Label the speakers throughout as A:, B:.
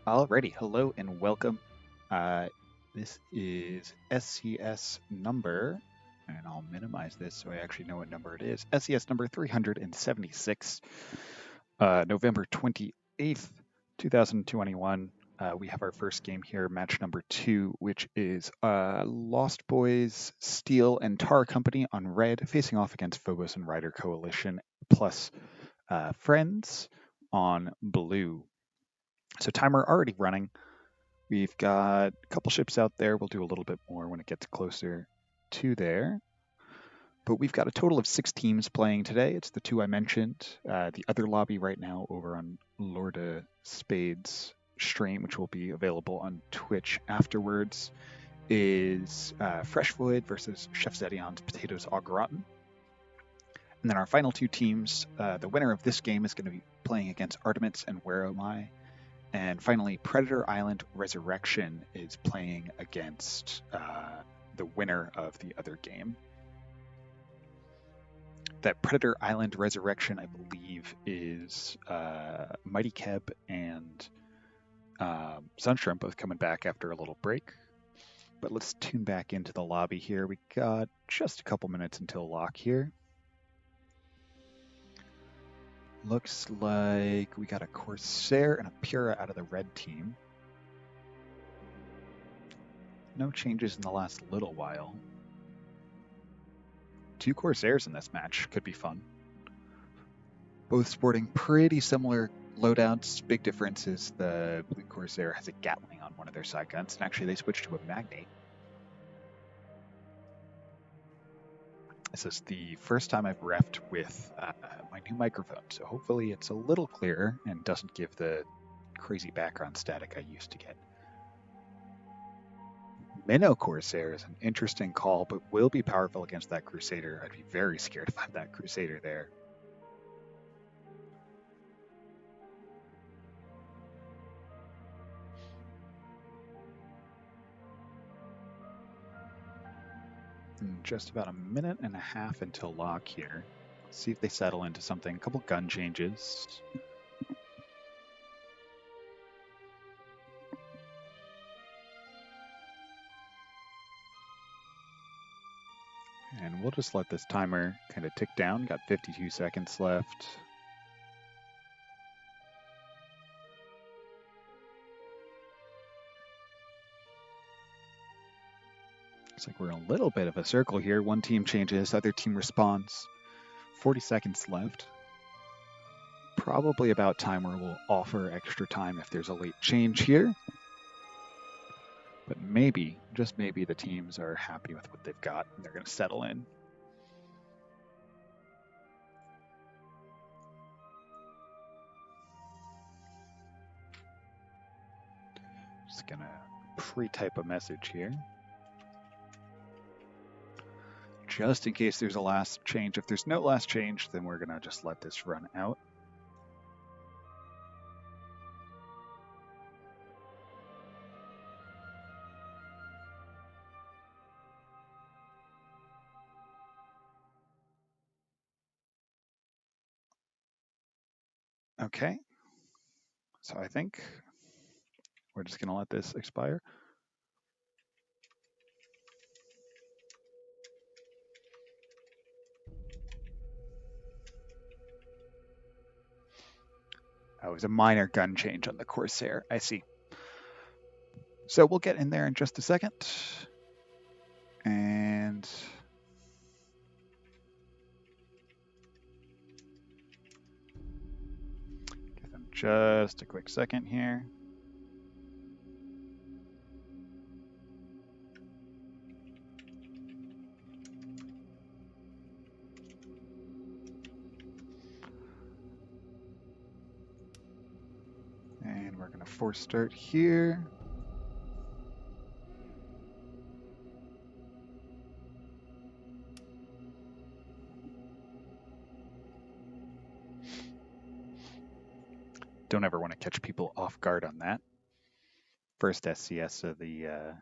A: Alrighty, hello and welcome. Uh, this is SCS number, and I'll minimize this so I actually know what number it is. SCS number 376, November 28th, 2021. We have our first game here, match number 2, which is Lost Boys, Steel, and Tar Company on red, facing off against Phobos and Rydr Coalition, plus Friends on blue. So timer already running. We've got a couple ships out there. We'll do a little bit more when it gets closer to there. But we've got a total of 6 teams playing today. It's the 2 I mentioned. The other lobby right now over on Lord of Spades stream, which will be available on Twitch afterwards, is Fresh Void versus Chef Zedion's Potatoes Au Gratin. And then our final 2 teams, the winner of this game is going to be playing against Artimits and Whereami. And finally, Predator Island Resurrection is playing against the winner of the other game. That Predator Island Resurrection, I believe, is Mighty Keb and Sunshrimp both coming back after a little break. But let's tune back into the lobby here. We got just a couple minutes until lock here. Looks like we got a Corsair and a Pura out of the red team. No changes in the last little while. 2 Corsairs in this match could be fun. Both sporting pretty similar loadouts. Big difference is the blue Corsair has a Gatling on one of their side guns, and actually they switched to a Magnate. This is the first time I've refed with my new microphone, so hopefully it's a little clearer and doesn't give the crazy background static I used to get. Minnow Corsair is an interesting call, but will be powerful against that Crusader. I'd be very scared if I had that Crusader there. Just about a minute and a half until lock here. Let's see if they settle into something. A couple gun changes. And we'll just let this timer kind of tick down. Got 52 seconds left. Looks like we're in a little bit of a circle here. One team changes, other team responds. 40 seconds left. Probably about time where we'll offer extra time if there's a late change here. But maybe, just maybe, the teams are happy with what they've got and they're going to settle in. Just going to pre-type a message here. Just in case there's a last change. If there's no last change, then we're going to just let this run out. Okay. So I think we're just going to let this expire. Oh, it was a minor gun change on the Corsair. I see. So we'll get in there in just a second. And give them just a quick second here. And we're going to force start here. Don't ever want to catch people off guard on that. First SCS of the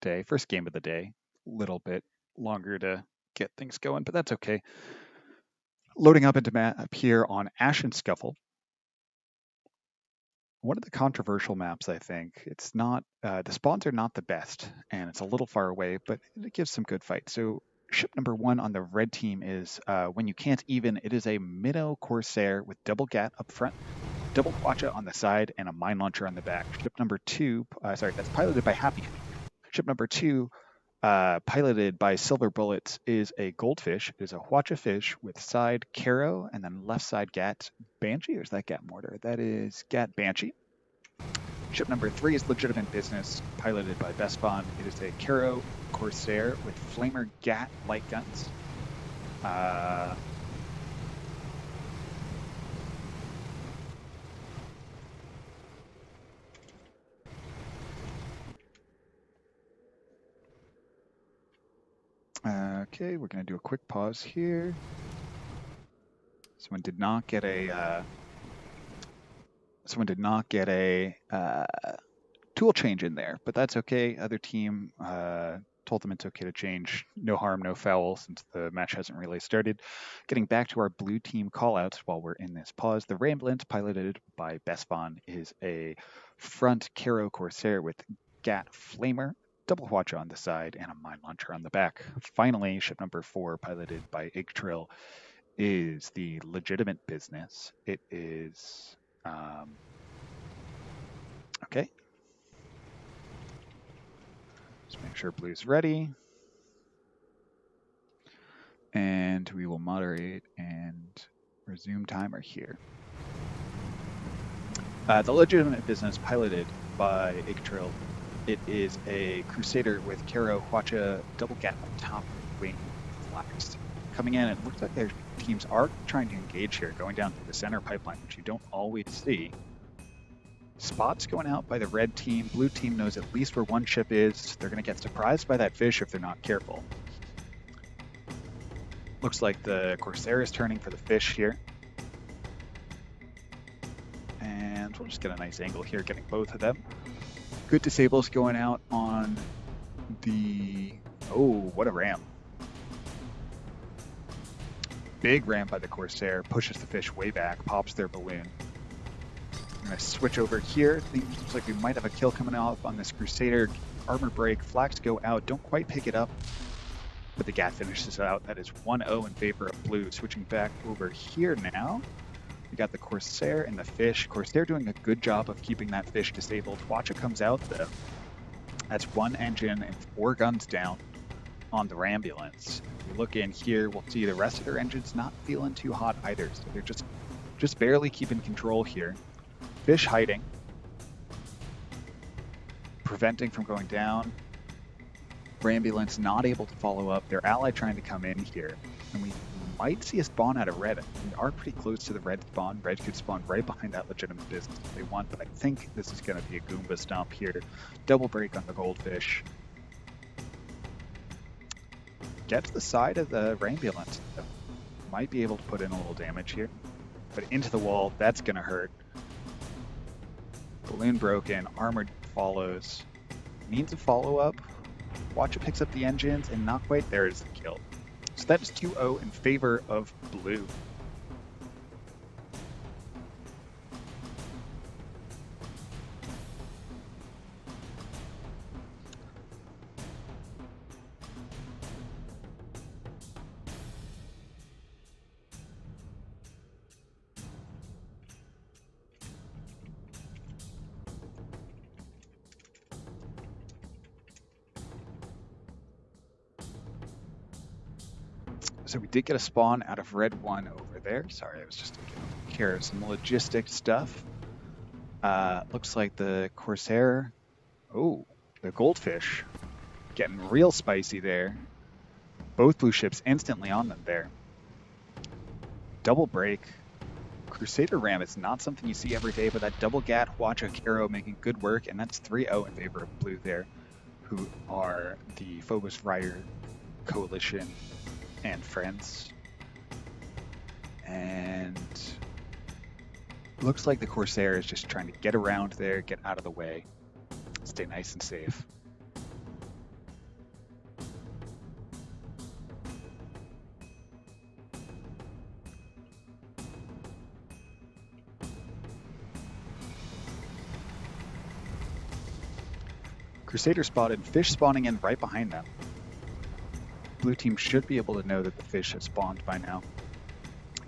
A: day, first game of the day. A little bit longer to get things going, but that's okay. Loading up into map here on Ashen Scuffle. one of the controversial maps, I think. It's not, the spawns are not the best, and it's a little far away, but it gives some good fights. So ship number 1 on the red team is, when you can't even, it is a Minnow Corsair with double Gat up front, double Quacha on the side, and a mine launcher on the back. Ship number 2, sorry, that's piloted by Happy. Ship number 2, piloted by Silver Bullets, is a Goldfish. It is a Hwacha fish with side Caro and then left side Gat Banshee, or is that Gat Mortar? That is Gat Banshee. Ship number 3 is Legitimate Business, piloted by Vespon. It is a Caro Corsair with Flamer Gat light guns. Okay, we're going to do a quick pause here. Someone did not get a tool change in there, but that's okay. Other team told them it's okay to change. No harm, no foul, since the match hasn't really started. Getting back to our blue team callouts while we're in this pause, the Ramblant, piloted by Vespon, is a front Caro Corsair with Gat Flamer, double Hwacha on the side, and a mine launcher on the back. Finally, ship number 4, piloted by Igtrill, is the Legitimate Business. It is okay. Just make sure blue's ready. And we will moderate and resume timer here. The Legitimate Business, piloted by Igtrill. It is a Crusader with Caro, Hwacha, double Gat on top, wing, flax. Coming in, it looks like their teams are trying to engage here, going down through the center pipeline, which you don't always see. Spots going out by the red team. Blue team knows at least where one ship is. They're going to get surprised by that fish if they're not careful. Looks like the Corsair is turning for the fish here. And we'll just get a nice angle here, getting both of them. Good disables going out on the... Oh, what a ram. Big ram by the Corsair, pushes the fish way back, pops their balloon. I'm going to switch over here. It looks like we might have a kill coming off on this Crusader. Armor break, flags go out, don't quite pick it up, but the Gat finishes it out. That is 1-0 in favor of blue. Switching back over here now, we got the Corsair and the fish. Corsair doing a good job of keeping that fish disabled. Hwacha comes out though. That's 1 engine and 4 guns down on the Rambulance. If we look in here, we'll see the rest of their engines not feeling too hot either. So they're just barely keeping control here. Fish hiding, preventing from going down. Rambulance not able to follow up. Their ally trying to come in here. And we might see a spawn out of red. We are pretty close to the red spawn. Red could spawn right behind that Legitimate Business if they want, but I think this is going to be a Goomba stomp here. Double break on the Goldfish. Get to the side of the Rambulance. Might be able to put in a little damage here. But into the wall, that's going to hurt. Balloon broken, armored follows. Means of follow-up. Hwacha picks up the engines, and not quite there is the kill. So that is 2-0 in favor of blue. So we did get a spawn out of red 1 over there. Sorry, I was just taking care of some logistic stuff. Looks like the Corsair, oh, the Goldfish, getting real spicy there. Both blue ships instantly on them there. Double break. Crusader ram is not something you see every day, but that double Gat, Hwacha, Caro making good work, and that's 3-0 in favor of blue there, who are the Phobos Rydr coalition and friends. And looks like the Corsair is just trying to get around there, get out of the way, stay nice and safe. Crusader spotted, fish spawning in right behind them. Blue team should be able to know that the fish has spawned by now.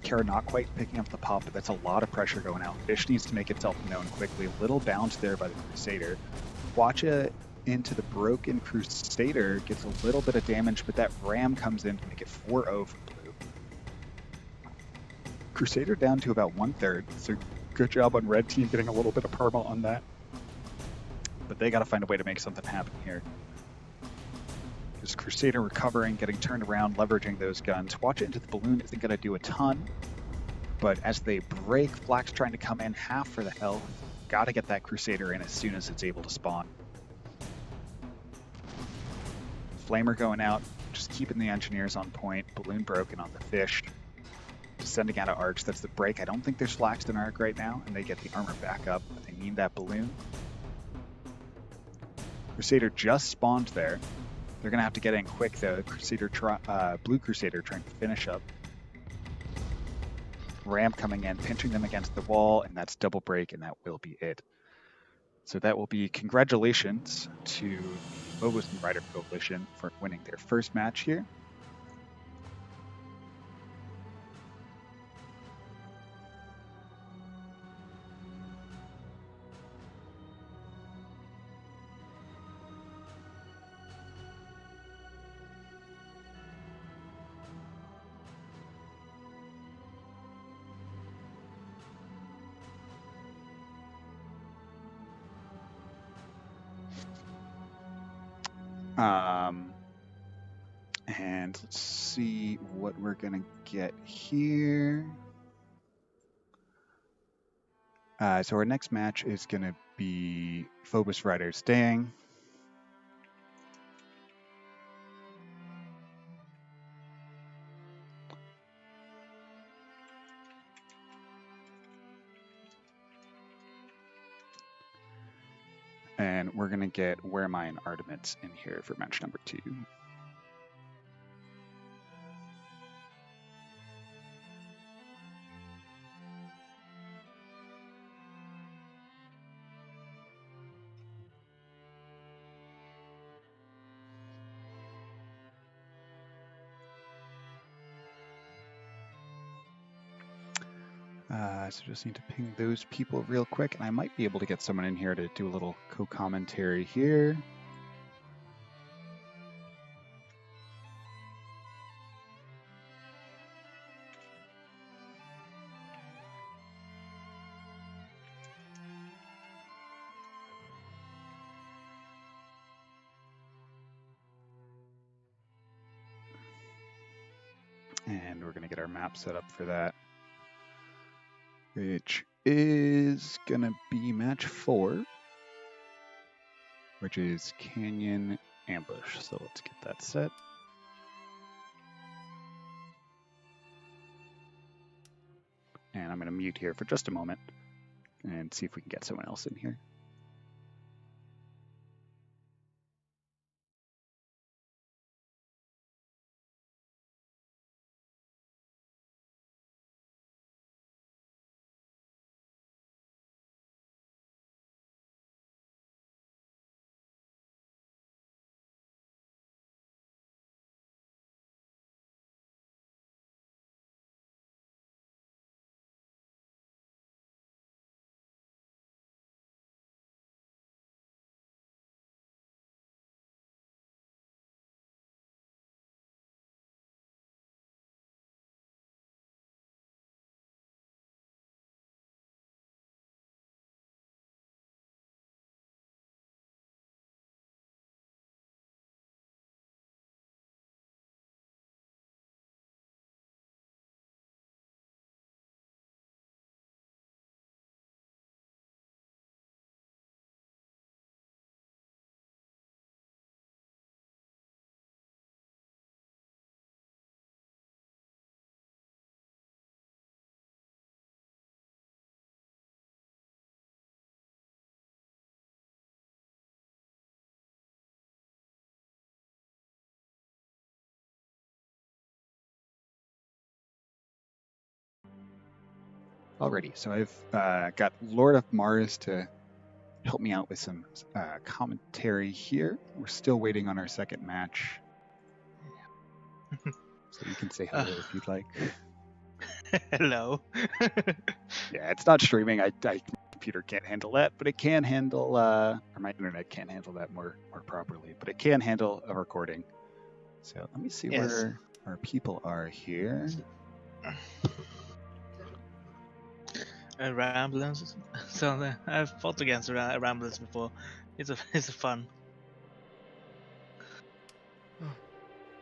A: Kara not quite picking up the pop, but that's a lot of pressure going out. Fish needs to make itself known quickly. Little bounce there by the Crusader. Watcha into the broken Crusader, gets a little bit of damage, but that Ram comes in to make it 4-0 for Blue. Crusader down to about 1/3, so good job on red team getting a little bit of perma on that. But they got to find a way to make something happen here. There's Crusader recovering, getting turned around, leveraging those guns. Watch it into the balloon isn't going to do a ton, but as they break, Black's trying to come in half for the health. Got to get that Crusader in as soon as it's able to spawn. Flamer going out, just keeping the engineers on point. Balloon broken on the fish. Descending out of arcs, that's the break. I don't think there's flaxed in arc right now, and they get the armor back up, but they need that balloon. Crusader just spawned there. They're going to have to get in quick, though. Crusader, Blue Crusader trying to finish up. Ram coming in, pinching them against the wall, and that's double break, and that will be it. So that will be congratulations to the Phobos and Rydr Coalition for winning their first match here. And let's see what we're going to get here. So our next match is going to be Phobos Rydr staying. And we're going to get Whereami and Artimits in here for match number 2. So just need to ping those people real quick, and I might be able to get someone in here to do a little co-commentary here. And we're going to get our map set up for that, which is going to be match 4, which is Canyon Ambush. So let's get that set. And I'm going to mute here for just a moment and see if we can get someone else in here. Alrighty, so I've got Lord of Mars to help me out with some commentary here. We're still waiting on our second match. So you can say hello if you'd like.
B: Hello.
A: Yeah, it's not streaming. My computer can't handle that, but it can handle, or my internet can't handle that more properly, but it can handle a recording. So let me see where our people are here.
B: Ramblance. So I've fought against Ramblance before. It's fun.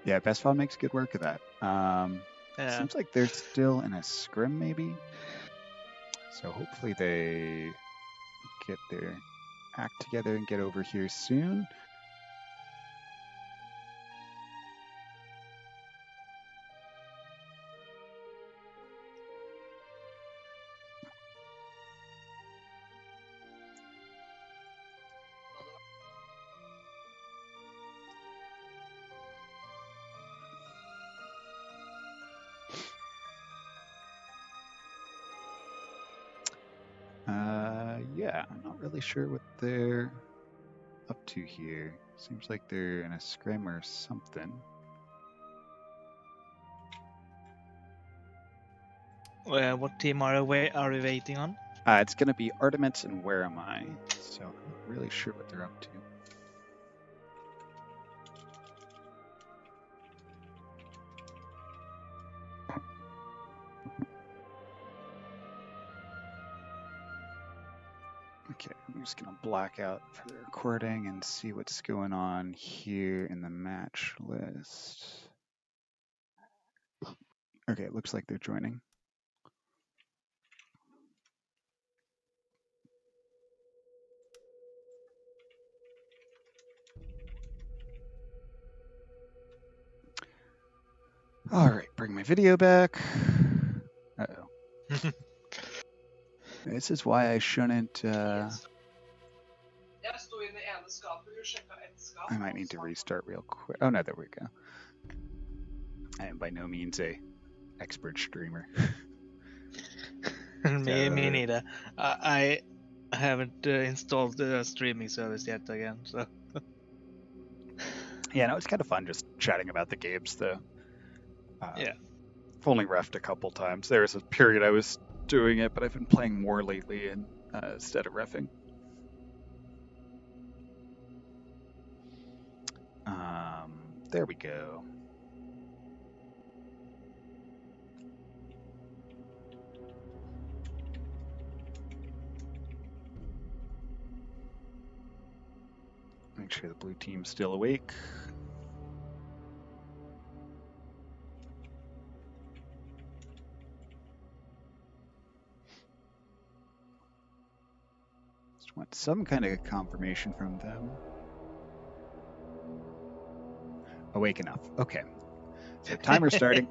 A: Yeah, Best File makes good work of that.
B: Yeah.
A: Seems like they're still in a scrim, maybe. So hopefully they get their act together and get over here soon. Yeah, I'm not really sure what they're up to here. Seems like they're in a scrim or something.
B: What team are we waiting on?
A: It's going to be Artimits and Whereami. So I'm not really sure what they're up to. Okay, I'm just going to black out for the recording and see what's going on here in the match list. Okay, it looks like they're joining. All right, bring my video back. Uh-oh. This is why I shouldn't... I might need to restart real quick. Oh, no, there we go. I am by no means a expert streamer.
B: Me neither. I haven't installed the streaming service yet again, so...
A: Yeah, no, it's kind of fun just chatting about the games, though.
B: Yeah.
A: I've only refed a couple times. There was a period I was doing it, but I've been playing more lately instead of refing. There we go. Make sure the blue team's still awake. Just want some kind of confirmation from them. Awake enough. Okay. So timer's starting.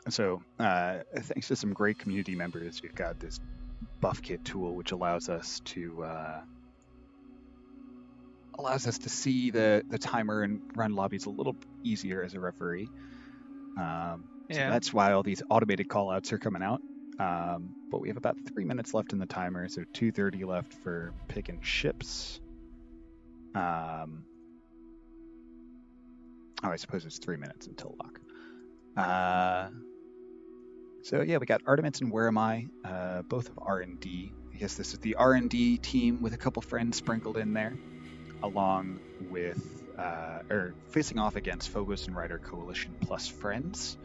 A: So thanks to some great community members, we've got this buff kit tool, which allows us to see the timer and run lobbies a little easier as a referee. So that's why all these automated callouts are coming out. But we have about 3 minutes left in the timer, so 2:30 left for picking ships. I suppose it's 3 minutes until lock. So yeah, we got Artimits and Whereami, both of R&D. I guess this is the R&D team with a couple friends sprinkled in there, along with, or facing off against Phobos and Rydr Coalition plus friends,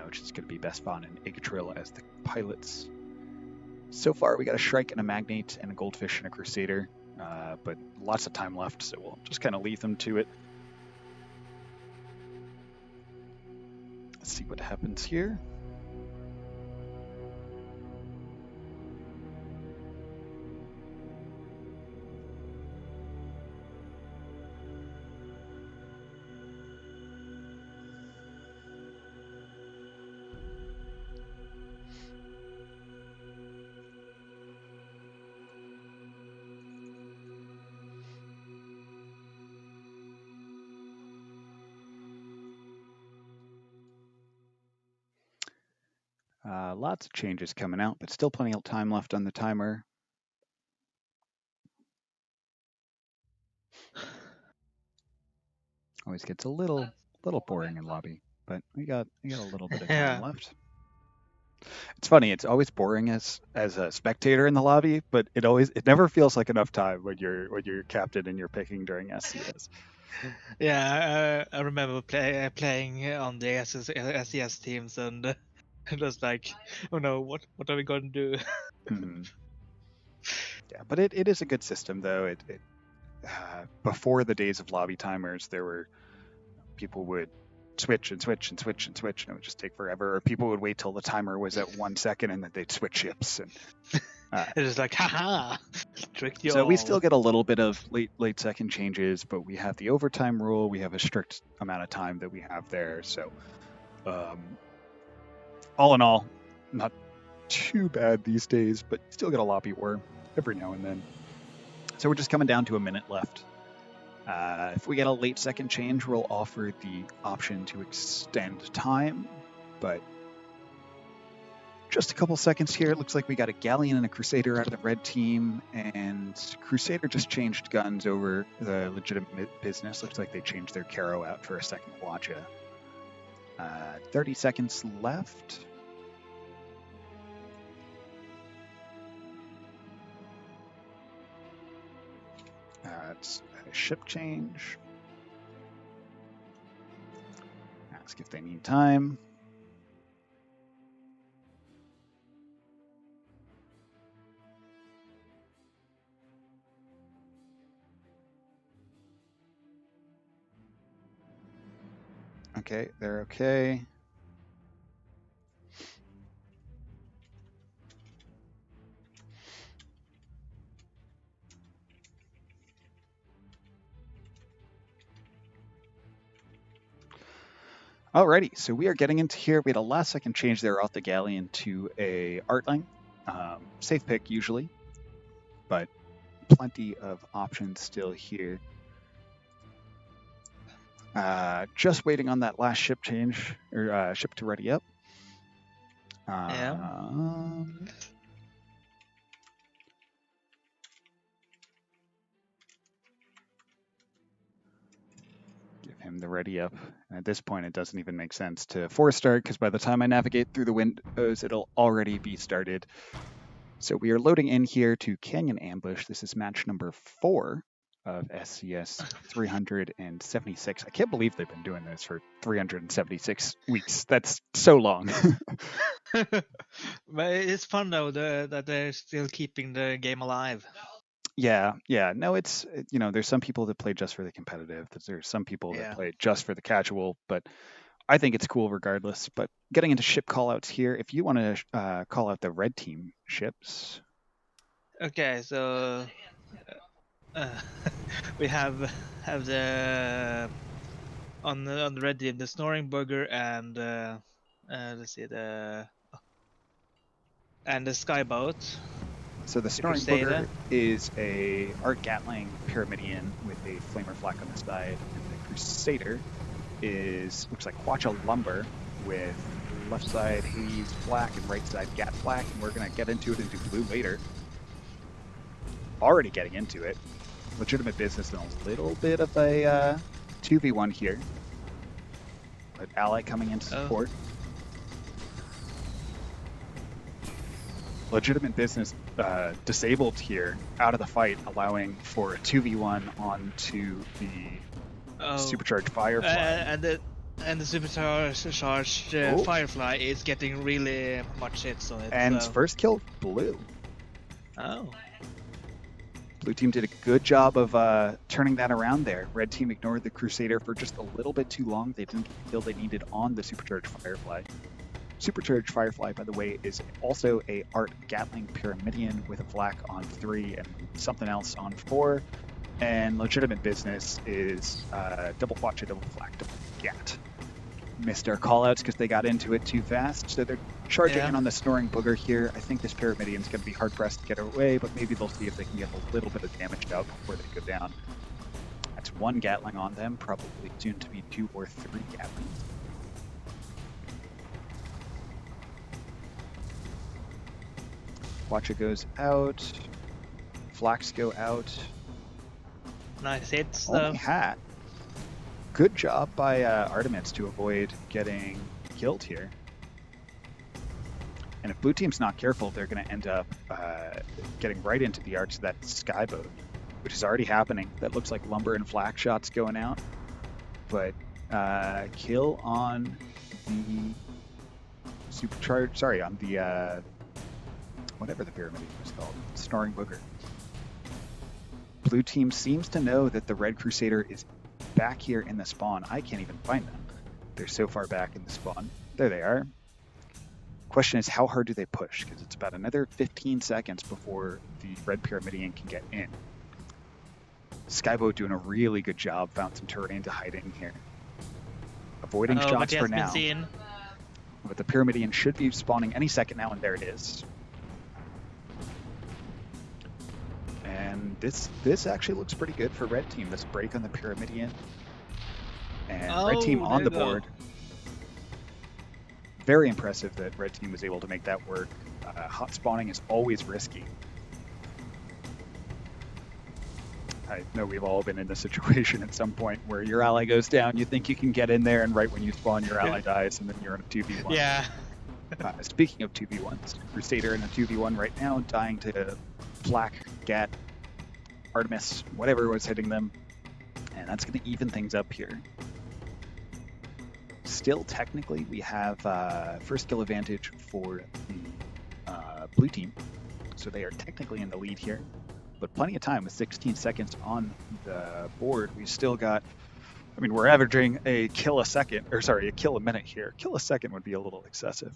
A: which is going to be Bespon and Yggdrasil as the pilots. So far, we got a Shrike and a Magnate and a Goldfish and a Crusader, but lots of time left, so we'll just kind of leave them to it. Let's see what happens here. Lots of changes coming out, but still plenty of time left on the timer. Always gets a little boring in lobby, but we got a little bit of time
B: Yeah.
A: left. It's funny. It's always boring as a spectator in the lobby, but it never feels like enough time when you're captain and you're picking during SCS.
B: Yeah, I remember playing on the SES teams, and it was like, oh no, what are we going to do?
A: Mm-hmm. Yeah, but it is a good system though. Before the days of lobby timers, there were people would switch and switch and switch and switch, and it would just take forever. Or people would wait till the timer was at 1 second, and then they'd switch ships. And
B: It was like, haha, tricked you
A: so
B: all.
A: we still get a little bit of late second changes, but we have the overtime rule. We have a strict amount of time that we have there. So all in all, not too bad these days, but still get a lobby war every now and then. So we're just coming down to a minute left. If we get a late second change, we'll offer the option to extend time, but just a couple seconds here. It looks like we got a Galleon and a Crusader out of the red team, and Crusader just changed guns over the legitimate business. Looks like they changed their Caro out for a second Watcha. 30 seconds left. It's a ship change. Ask if they need time. Okay, they're okay. Alrighty, so we are getting into here. We had a last second change there off the Galleon to a Artling. Safe pick usually, but plenty of options still here. Just waiting on that last ship change, or ship to ready up. Give him the ready up. And at this point, it doesn't even make sense to force start, because by the time I navigate through the windows, it'll already be started. So we are loading in here to Canyon Ambush. This is match number 4 of SCS 376. I can't believe they've been doing this for 376 weeks. That's so long.
B: But it's fun though that they're still keeping the game alive.
A: Yeah. No, it's, there's some people that play just for the competitive. There's some people that play just for the casual, but I think it's cool regardless. But getting into ship callouts here, if you want to call out the red team ships.
B: Okay, so we have the on the red team the Snoring Bugger and let's see the Skyboat.
A: So the Snoring Booger is a Art Gatling Pyramidion with a Flamer Flak on the side, and the Crusader looks like Quacha Lumber with left side Hades Flak and right side Gat Flak, and we're going to get into it and do blue later. Already getting into it. Legitimate business and a little bit of a 2v1 here. But Ally coming into support. Legitimate business disabled here out of the fight, allowing for a 2v1 onto the supercharged Firefly.
B: And the supercharged Firefly is getting really much hits on it.
A: And first kill, blue.
B: Oh.
A: Blue team did a good job of turning that around there. Red team ignored the Crusader for just a little bit too long. They didn't get the kill they needed on the supercharged Firefly. Supercharged Firefly, by the way, is also a Art Gatling Pyramidion with a flak on 3 and something else on 4. And legitimate business is double Quacha, double flak, double Gat. Missed our callouts because they got into it too fast, so they're charging in on the Snoring Booger here. I think this Pyramidion's going to be hard-pressed to get away, but maybe they'll see if they can get a little bit of damage out before they go down. That's 1 Gatling on them, probably soon to be 2 or 3 Gatlings. Watch it goes out. Flax go out.
B: Nice hits,
A: Only
B: though.
A: hat. Good job by Artimits to avoid getting killed here. And if blue team's not careful, they're going to end up getting right into the arch of that skyboat, which is already happening. That looks like lumber and flak shots going out. But kill on the supercharged, sorry, on the, whatever the pyramid was called, Snoring Booger. Blue team seems to know that the Red Crusader is back here in the spawn. I can't even find them. They're so far back in the spawn. There they are. Question is, how hard do they push? Because it's about another 15 seconds before the Red Pyramidion can get in. Skyboat doing a really good job, found some terrain to hide in here. Avoiding shots for now. But the Pyramidion should be spawning any second now, and there it is. And this actually looks pretty good for Red Team, this break on the Pyramidion. And Red Team on the board. Very impressive that Red Team was able to make that work. Hot spawning is always risky. I know we've all been in this situation at some point where your ally goes down, you think you can get in there, and right when you spawn, your ally dies, and then you're in a 2v1.
B: Yeah.
A: Speaking of 2v1s, Crusader in a 2v1 right now, dying to Flak, Gat, Artemis, whatever was hitting them. And that's going to even things up here. Still, technically, we have first kill advantage for the blue team. So they are technically in the lead here. But plenty of time with 16 seconds on the board. We've still got, I mean, we're averaging a kill a second, or sorry, a kill a minute here. Kill a second would be a little excessive.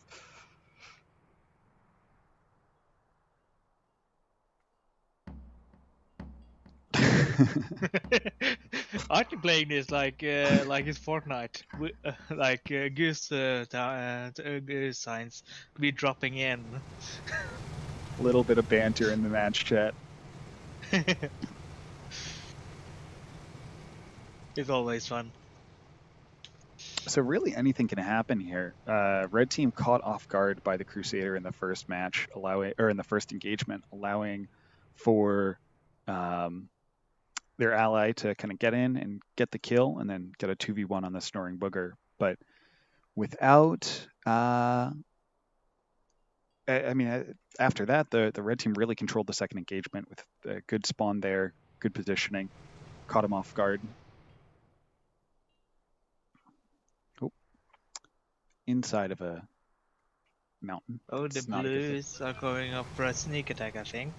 B: Aren't you playing this like it's Fortnite? Like goose signs be dropping in.
A: A little bit of banter in the match chat.
B: It's always fun.
A: So really anything can happen here. Red team caught off guard by the Crusader in the first match, in the first engagement, allowing for their ally to kind of get in and get the kill, and then get a 2v1 on the Snoring Booger. But without, I mean, after that, the red team really controlled the second engagement with a good spawn there, good positioning, caught him off guard. Inside of a mountain.
B: Oh, the blues are going up for a sneak attack, I think.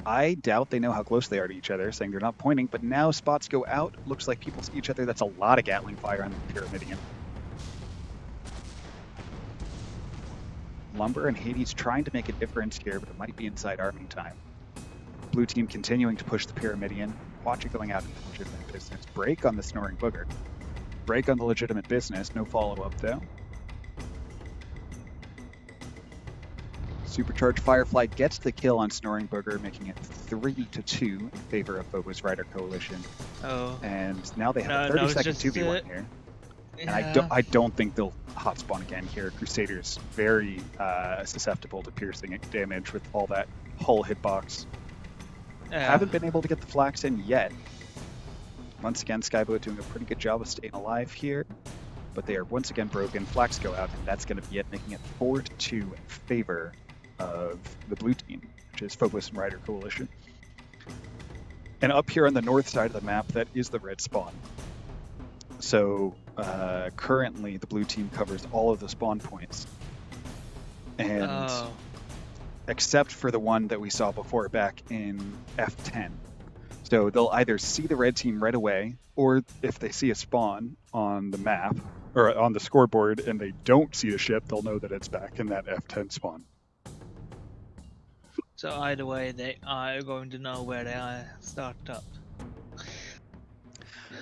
A: I doubt they know how close they are to each other, saying they're not pointing, but now spots go out. Looks like people see each other. That's a lot of Gatling fire on the Pyramidion. Lumber and Hades trying to make a difference here, but it might be inside arming time. Blue team continuing to push the Pyramidion. Watch it going out into legitimate business. Break on the Snoring Booger. Break on the legitimate business. No follow-up, though. Supercharged Firefly gets the kill on Snoring Booger, making it 3-2 in favor of Phobos Rydr Coalition.
B: Oh.
A: And now they have a 30-second 2v1 here.
B: Yeah.
A: And I don't think they'll hot spawn again here. Crusader's very susceptible to piercing damage with all that hull hitbox. Haven't been able to get the flax in yet. Once again, Skyboat doing a pretty good job of staying alive here. But they are once again broken. Flax go out, and that's going to be it, making it 4-2 in favor of the blue team, which is Phobos and Rydr Coalition. And up here on the north side of the map, that is the red spawn. So currently the blue team covers all of the spawn points. And except for the one that we saw before back in F10. So they'll either see the red team right away, or if they see a spawn on the map, or on the scoreboard, and they don't see the ship, they'll know that it's back in that F10 spawn.
B: So either way, they are going to know where they are start up.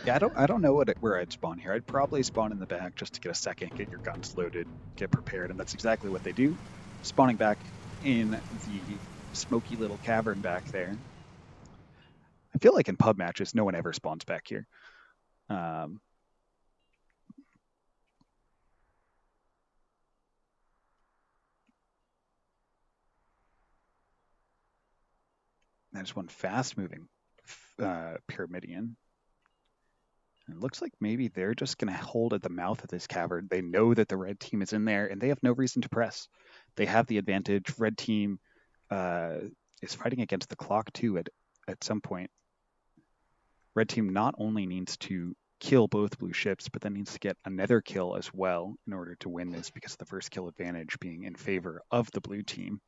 A: Yeah, I don't know where I'd spawn here. I'd probably spawn in the back just to get a second, get your guns loaded, get prepared, and that's exactly what they do. Spawning back in the smoky little cavern back there. I feel like in pub matches, no one ever spawns back here. That is one fast-moving Pyramidion. And it looks like maybe they're just going to hold at the mouth of this cavern. They know that the red team is in there, and they have no reason to press. They have the advantage. Red team is fighting against the clock, too, at some point. Red team not only needs to kill both blue ships, but then needs to get another kill as well in order to win this, because of the first kill advantage being in favor of the blue team.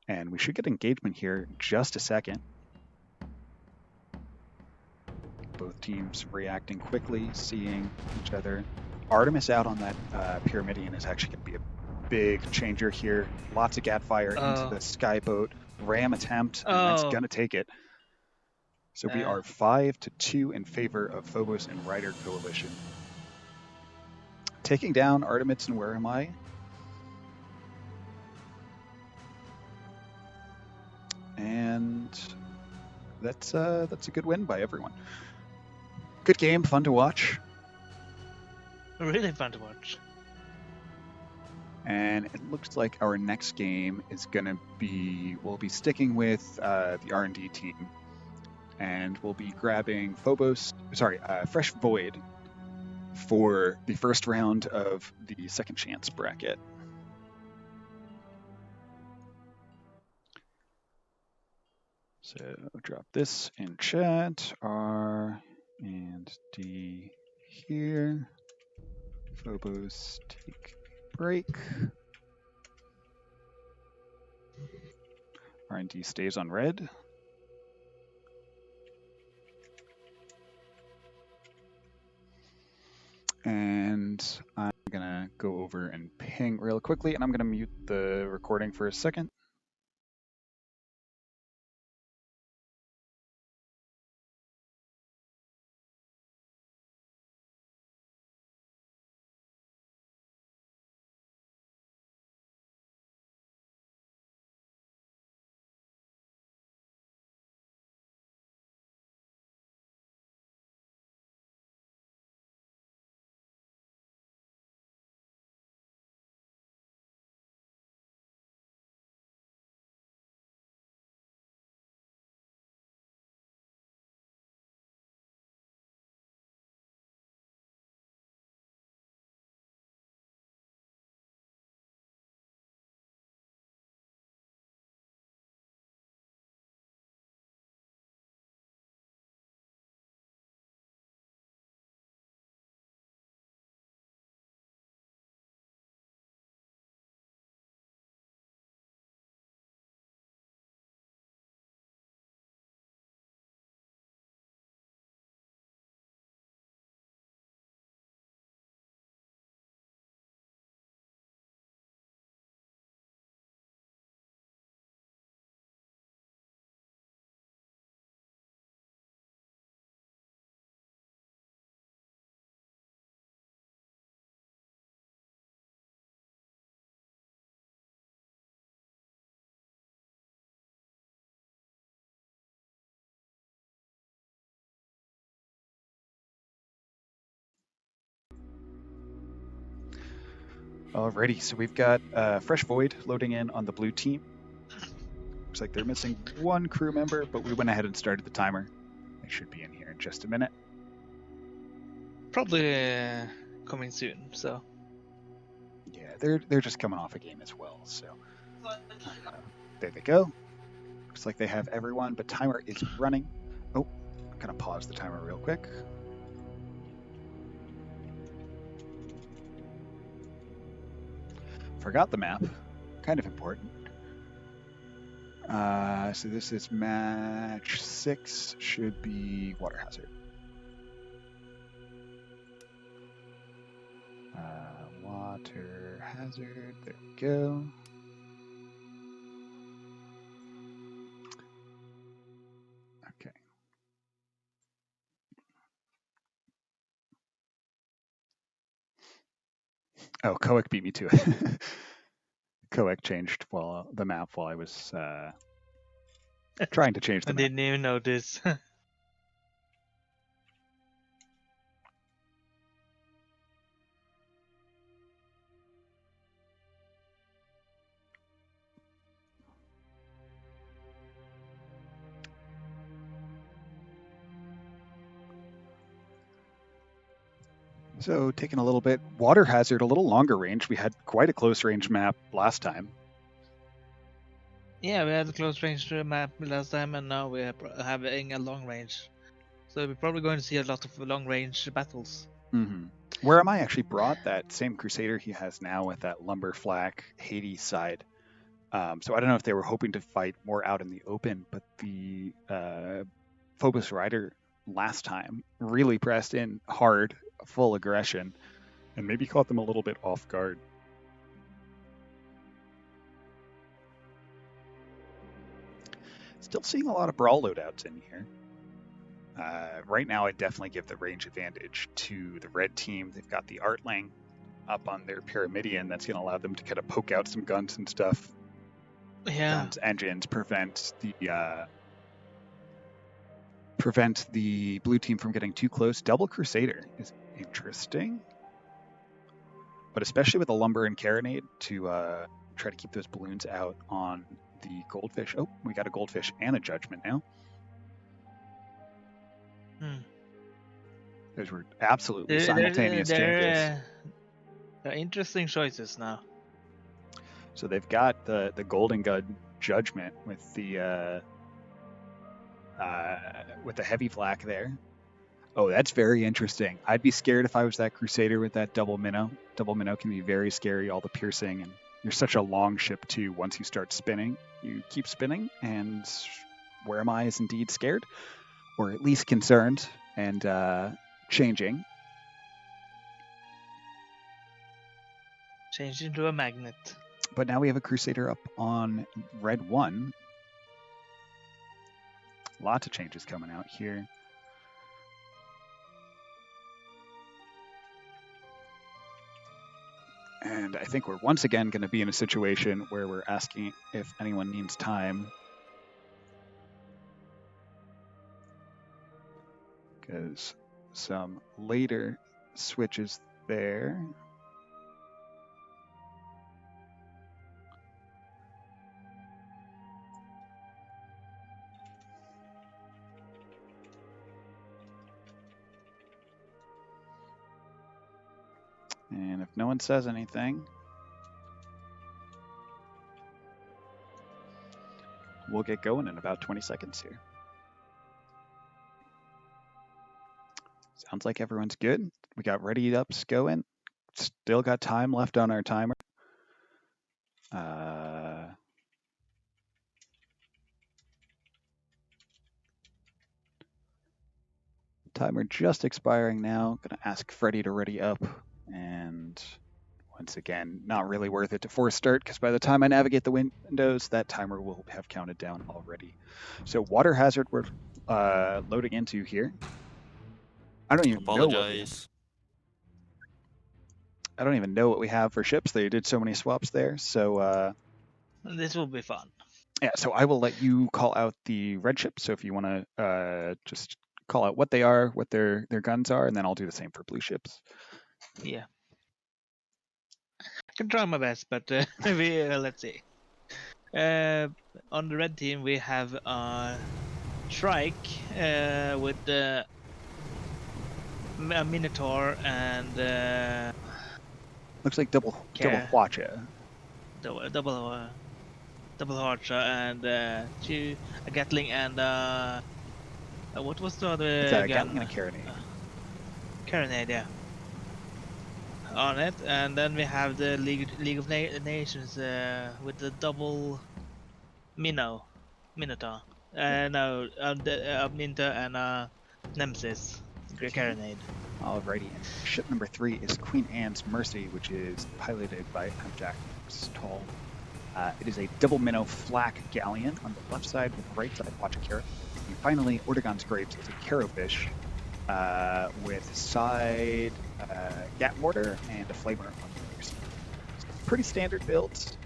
A: And we should get engagement here in just a second. Both teams reacting quickly, seeing each other. Artemis out on that Pyramidion is actually going to be a big changer here. Lots of gat fire into the skyboat. Ram attempt, and that's going to take it. So we are 5-2 in favor of Phobos and Rydr coalition. Taking down Artimits and Whereami. And that's a good win by everyone. Good game, fun to watch.
B: Really fun to watch.
A: And it looks like our next game is going to be, we'll be sticking with the R&D team. And we'll be grabbing Fresh Void for the first round of the second chance bracket. So drop this in chat, R and D here. Phobos take break. R&D stays on red. And I'm gonna go over and ping real quickly, and I'm gonna mute the recording for a second. Alrighty, so we've got Fresh Void loading in on the blue team. Looks like they're missing one crew member, but we went ahead and started the timer. They should be in here in just a minute.
B: Probably coming soon, so.
A: Yeah, they're just coming off a game as well, so there they go. Looks like they have everyone, but timer is running. Oh, I'm gonna pause the timer real quick. Forgot the map. Kind of important. So this is match 6. Should be water hazard. Water hazard. There we go. Okay. Oh, Koek beat me to it. Koek changed the map while I was trying to change the map.
B: I didn't even notice.
A: So taking a little bit water hazard, a little longer range. We had quite a close range map last time.
B: Yeah, we had a close range map last time, and now we're having a long range. So we're probably going to see a lot of long range battles.
A: Mm-hmm. Whereami actually brought that same Crusader he has now with that lumber flak Hades side. So I don't know if they were hoping to fight more out in the open, but the Phobos Rydr last time really pressed in hard, full aggression, and maybe caught them a little bit off guard. Still seeing a lot of brawl loadouts in here. Right now, I definitely give the range advantage to the red team. They've got the Artling up on their Pyramidion. That's going to allow them to kind of poke out some guns and stuff.
B: Yeah.
A: Guns, engines, prevent the blue team from getting too close. Double Crusader is interesting, but especially with the lumber and carronade to try to keep those balloons out on the goldfish. Oh, we got a goldfish and a judgment now. Those were absolutely simultaneous changes.
B: They're interesting choices now.
A: So they've got the golden gun judgment with the heavy flak there. Oh, that's very interesting. I'd be scared if I was that Crusader with that double minnow. Double minnow can be very scary, all the piercing, and you're such a long ship too. Once you start spinning, you keep spinning, and Whereami is indeed scared, or at least concerned, and changing.
B: Changed into a magnet.
A: But now we have a Crusader up on red 1. Lots of changes coming out here. And I think we're once again going to be in a situation where we're asking if anyone needs time. Because some later switches there. And if no one says anything, we'll get going in about 20 seconds here. Sounds like everyone's good. We got ready ups going. Still got time left on our timer. Timer just expiring now. Gonna ask Freddie to ready up. And once again, not really worth it to force start because by the time I navigate the windows, that timer will have counted down already. So water hazard we're loading into here. I don't even know what we have for ships. They did so many swaps there. So
B: this will be fun.
A: Yeah, so I will let you call out the red ships. So if you want to just call out what they are, what their guns are, and then I'll do the same for blue ships.
B: Yeah. I can try my best, but let's see. On the red team, we have Shrike with a Minotaur and
A: looks like double Hwacha.
B: Double Hwacha and a Gatling and what was the other
A: it's
B: gun?
A: Gatling and a Carronade.
B: Carronade, yeah. On it, and then we have the League of Nations with the double Minotaur. No, Minta and Nemesis. Carronade.
A: Alrighty, and ship number 3 is Queen Anne's Mercy, which is piloted by Jack Stall. It is a double minnow flak galleon on the left side, with the right side watch a carrot. And finally, Ortegon's Grapes is a Carofish with side gat mortar and a flamer on the other side. Pretty standard builds.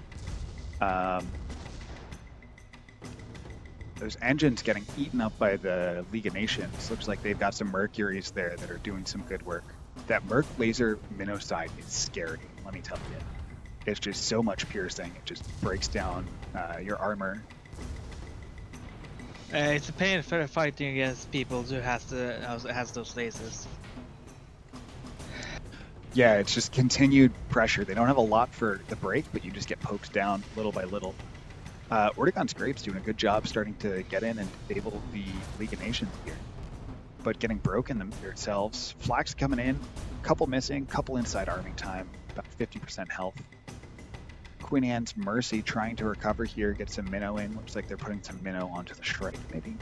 A: Those engines getting eaten up by the League of Nations. Looks like they've got some Mercuries there that are doing some good work. That Merc laser minnow side is scary, let me tell you. It's just so much piercing. It just breaks down your armor.
B: It's a pain for fighting against people who has those lasers.
A: Yeah, it's just continued pressure. They don't have a lot for the break, but you just get poked down little by little. Ortegon's Grape's doing a good job starting to get in and disable the League of Nations here, but getting broken themselves. Flax coming in, couple missing, couple inside arming time, about 50% health. Queen Anne's Mercy trying to recover here, get some minnow in. Looks like they're putting some minnow onto the Shrike, maybe.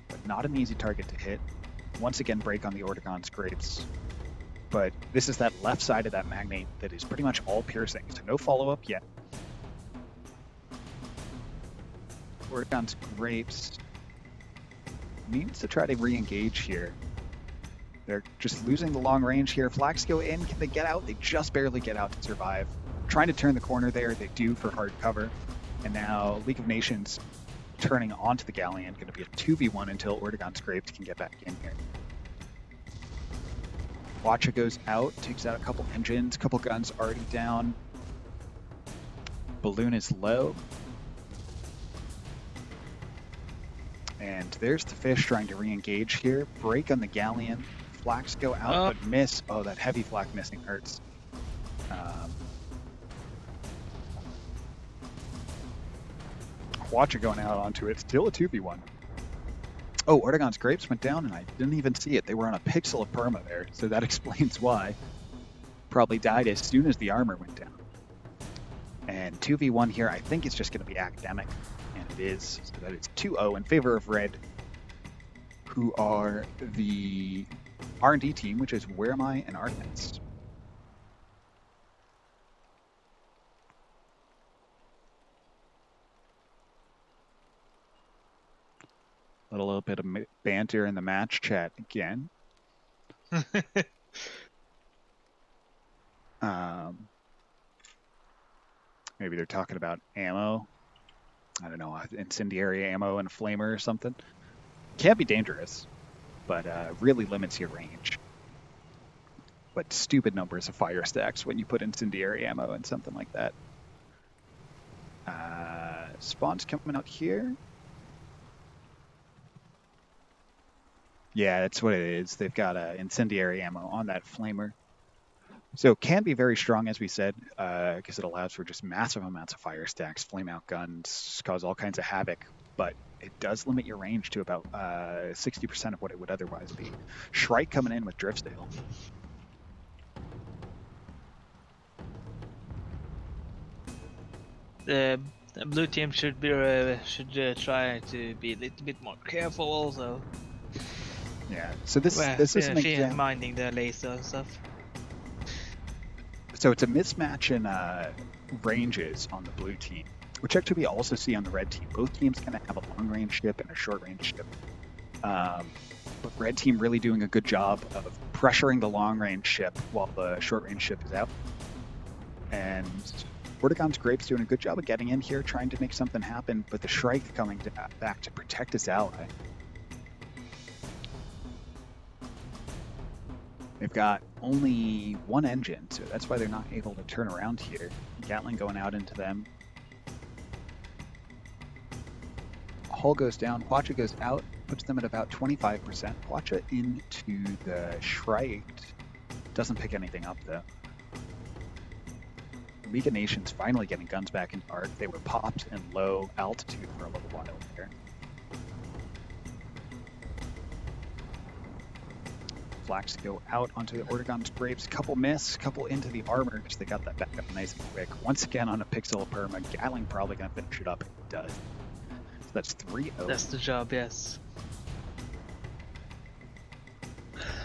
A: But not an easy target to hit. Once again, break on the Ortegon's Grapes. But this is that left side of that magnate that is pretty much all piercing, so no follow-up yet. Ortegon's Grapes needs to try to re-engage here. They're just losing the long range here. Flax go in. Can they get out? They just barely get out to survive. Trying to turn the corner there. They do for hard cover. And now League of Nations turning onto the Galleon. Going to be a 2v1 until Ortegon's Grapes can get back in here. Watcha goes out, takes out a couple engines, couple guns already down. Balloon is low. And there's the fish trying to re-engage here. Break on the Galleon. Flax go out, but miss. Oh, that heavy flak missing hurts. Watcha going out onto it. Still a 2v1. Oh, Ortegon's Grapes went down, and I didn't even see it. They were on a pixel of perma there, so that explains why. Probably died as soon as the armor went down. And 2v1 here, I think it's just going to be academic, and it is. So that is 2-0 in favor of Red, who are the R&D team, which is Whereami and Artimits. A little bit of banter in the match chat again. Maybe they're talking about ammo. I don't know, incendiary ammo and a flamer or something. Can be dangerous, but really limits your range. But stupid numbers of fire stacks when you put incendiary ammo and something like that. Spawn's coming out here. Yeah, that's what it is. They've got incendiary ammo on that flamer. So it can be very strong, as we said, because it allows for just massive amounts of fire stacks, flame out guns, cause all kinds of havoc. But it does limit your range to about 60% of what it would otherwise be. Shrike coming in with Driftsdale.
B: The blue team should try to be a little bit more careful also.
A: Yeah, so this is an example.
B: Minding the laser and stuff.
A: So it's a mismatch in ranges on the blue team, which actually we also see on the red team. Both teams kind of have a long range ship and a short range ship. But red team really doing a good job of pressuring the long range ship while the short range ship is out. And Ortegon's Grapes doing a good job of getting in here, trying to make something happen, but the Shrike coming back to protect his ally. They've got only one engine, so that's why they're not able to turn around here. Gatling going out into them. Hull goes down, Watcha goes out, puts them at about 25%. Watcha into the Shrike. Doesn't pick anything up though. League of Nations finally getting guns back into arc. They were popped in low altitude for a little while there. Flax go out onto the Ortegon's Grapes. Couple miss, couple into the armor because they got that back up nice and quick. Once again on a pixel of perma. Gatling probably going to finish it up. It does. So that's 3-0.
B: That's the job, yes.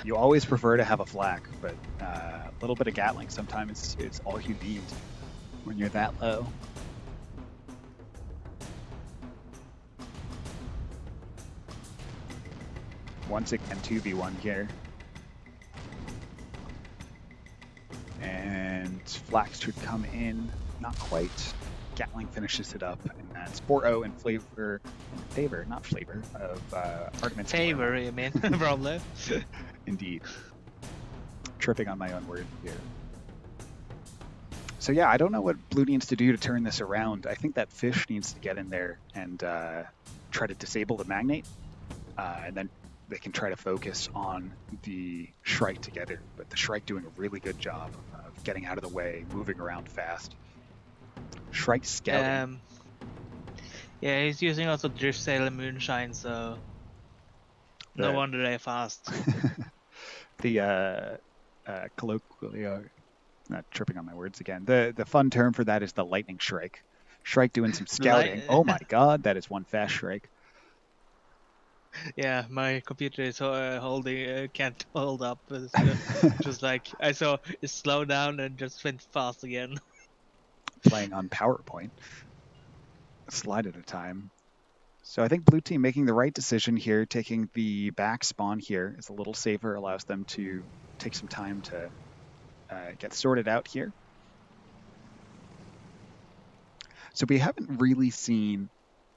A: You always prefer to have a flak, but a little bit of Gatling sometimes is all you need when you're that low. Once again, 2v1 here. And Flax should come in. Not quite. Gatling finishes it up, and that's 4-0 in favor, not flavor, of Artimits.
B: Favor, you mean? Probably.
A: Indeed. Tripping on my own word here. So yeah, I don't know what blue needs to do to turn this around. I think that fish needs to get in there and try to disable the magnate, and then they can try to focus on the Shrike together, but the Shrike doing a really good job of getting out of the way, moving around fast. Shrike scouting.
B: Yeah, he's using also Drift Sail and Moonshine, so no wonder they're fast.
A: The colloquially, not tripping on my words again. The fun term for that is the lightning Shrike. Shrike doing some scouting. Oh my god, that is one fast Shrike.
B: Yeah, my computer is holding can't hold up. It's just like I saw it slow down and just went fast again.
A: Playing on PowerPoint, a slide at a time. So I think blue team making the right decision here, taking the back spawn here is a little safer, allows them to take some time to get sorted out here. So we haven't really seen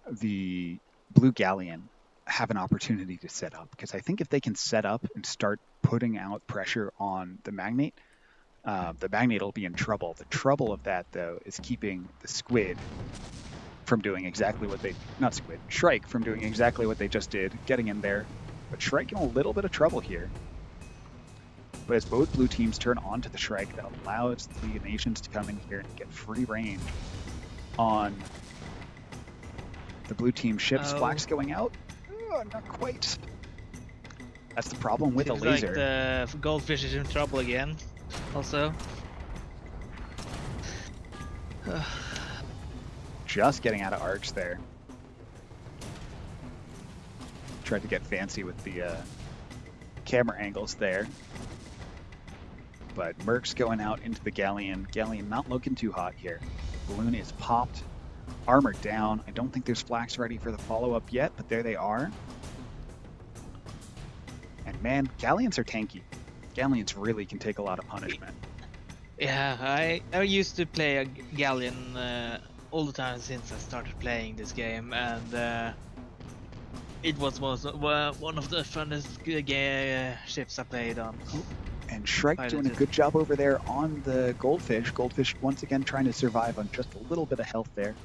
A: the blue galleon have an opportunity to set up, because I think if they can set up and start putting out pressure on the magnate will be in trouble. The trouble of that, though, is keeping the squid from doing exactly what they, not squid, Shrike from doing exactly what they just did, getting in there. But Shrike in a little bit of trouble here. But as both blue teams turn onto the Shrike, that allows the League of Nations to come in here and get free range on the blue team ships. Flax going out. Oh, not quite. That's the problem with
B: Seems
A: a laser.
B: Like the goldfish is in trouble again. Also.
A: Just getting out of arcs there. Tried to get fancy with the camera angles there. But Merc's going out into the Galleon. Galleon not looking too hot here. Balloon is popped. Armor down. I don't think there's Flax ready for the follow-up yet, but there they are. And man, Galleons are tanky. Galleons really can take a lot of punishment.
B: Yeah, I used to play a Galleon all the time since I started playing this game, and it was one of the funnest ships I played on.
A: And Shrike doing a good job over there on the Goldfish. Goldfish once again trying to survive on just a little bit of health there.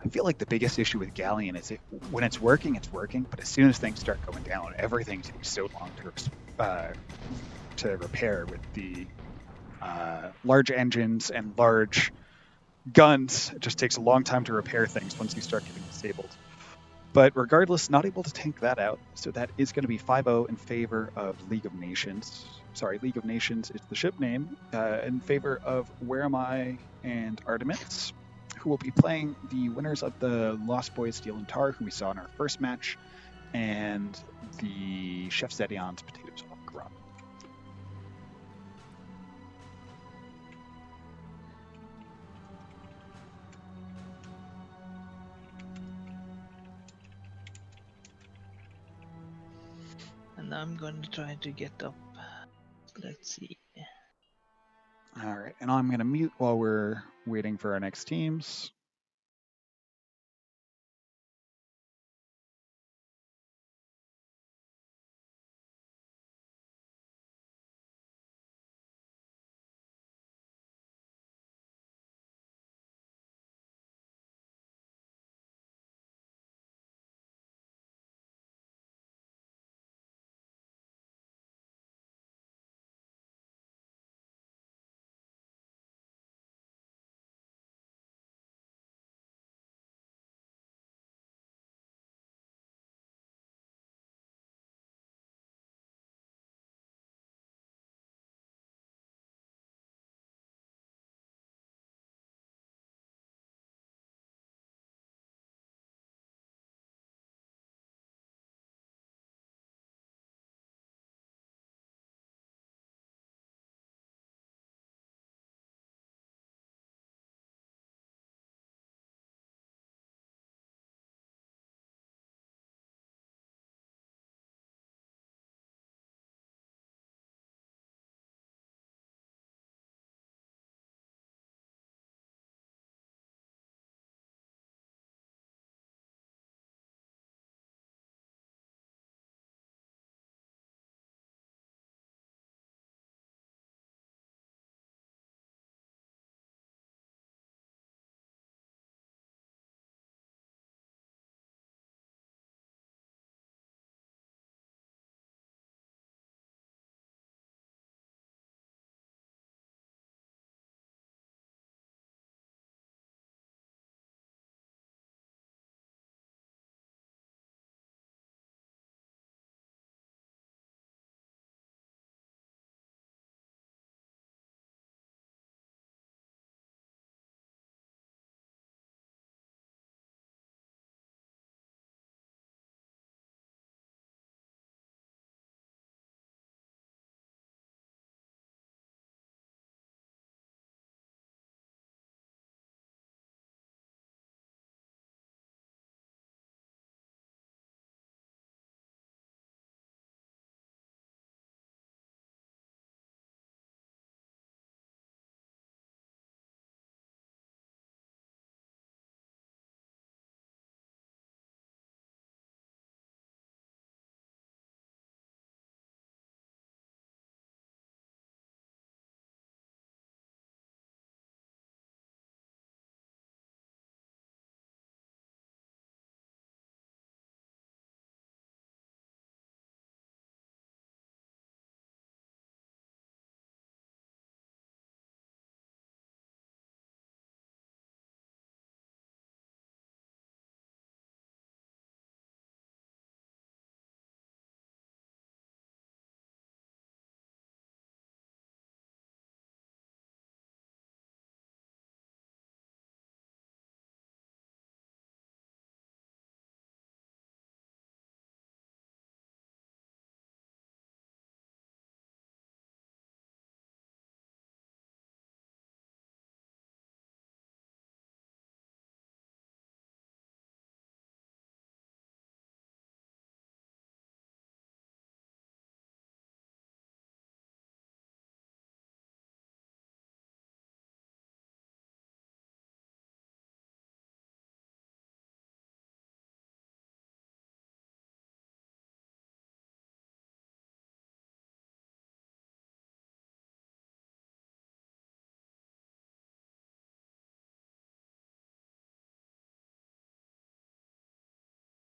A: I feel like the biggest issue with Galleon is when it's working, but as soon as things start going down, everything takes so long to repair with the large engines and large guns. It just takes a long time to repair things once you start getting disabled. But regardless, not able to tank that out. So that is going to be 5-0 in favor of League of Nations. Sorry, League of Nations is the ship name, in favor of Whereami and Artimits, who will be playing the winners of the Lost Boys Steel and Tar, who we saw in our first match, and the Chef Zedion's Potatoes au Gratin.
B: And I'm going to try to get up. Let's see.
A: All right, and I'm going to mute while we're waiting for our next teams.